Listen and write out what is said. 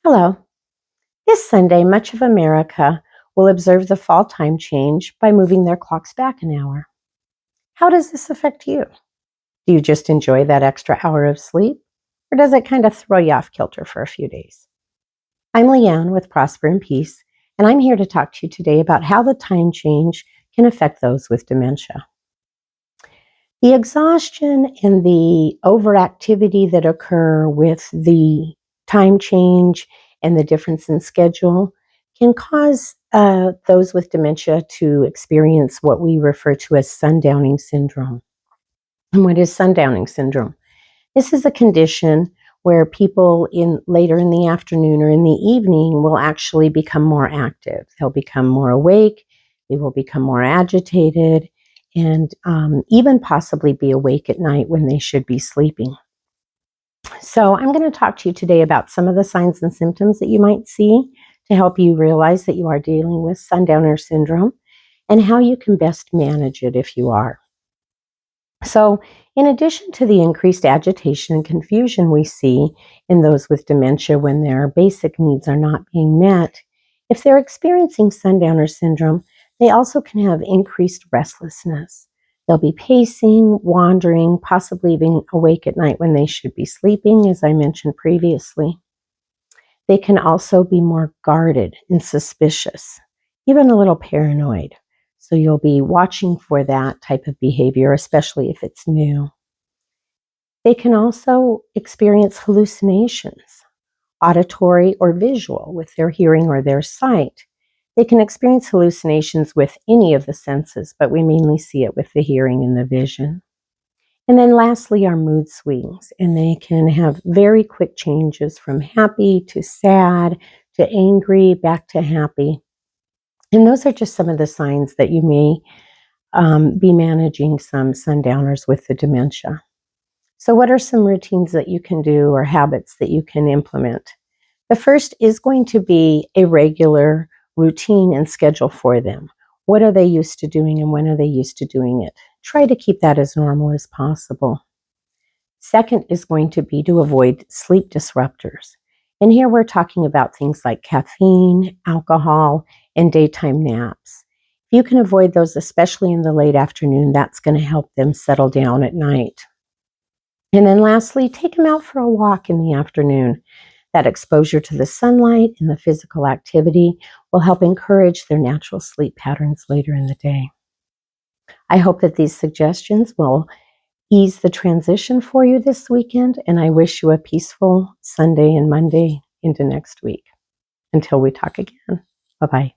Hello. This Sunday, much of America will observe the fall time change by moving their clocks back an hour. How does this affect you? Do you just enjoy that extra hour of sleep? Or does it kind of throw you off kilter for a few days? I'm Leanne with Prosper and Peace, and I'm here to talk to you today about how the time change can affect those with dementia. The exhaustion and the overactivity that occur with the time change and the difference in schedule can cause those with dementia to experience what we refer to as sundowning syndrome. And what is sundowning syndrome? This is a condition where people later in the afternoon or in the evening will actually become more active. They'll become more awake, they will become more agitated, and even possibly be awake at night when they should be sleeping. So I'm going to talk to you today about some of the signs and symptoms that you might see to help you realize that you are dealing with sundowner syndrome and how you can best manage it if you are. So, in addition to the increased agitation and confusion we see in those with dementia when their basic needs are not being met, if they're experiencing sundowner syndrome, they also can have increased restlessness. They'll be pacing, wandering, possibly being awake at night when they should be sleeping, as I mentioned previously. They can also be more guarded and suspicious, even a little paranoid. So you'll be watching for that type of behavior, especially if it's new. They can also experience hallucinations, auditory or visual, with their hearing or their sight. They can experience hallucinations with any of the senses, but we mainly see it with the hearing and the vision. And then lastly, our mood swings, and they can have very quick changes from happy to sad to angry, back to happy. And those are just some of the signs that you may be managing some sundowners with the dementia. So what are some routines that you can do or habits that you can implement? The first is going to be a regular routine and schedule for them. What are they used to doing and when are they used to doing it? Try to keep that as normal as possible. Second is going to be to avoid sleep disruptors. And here we're talking about things like caffeine, alcohol, and daytime naps. If you can avoid those, especially in the late afternoon, that's going to help them settle down at night. And then lastly, take them out for a walk in the afternoon. That exposure to the sunlight and the physical activity will help encourage their natural sleep patterns later in the day. I hope that these suggestions will ease the transition for you this weekend, and I wish you a peaceful Sunday and Monday into next week. Until we talk again, bye-bye.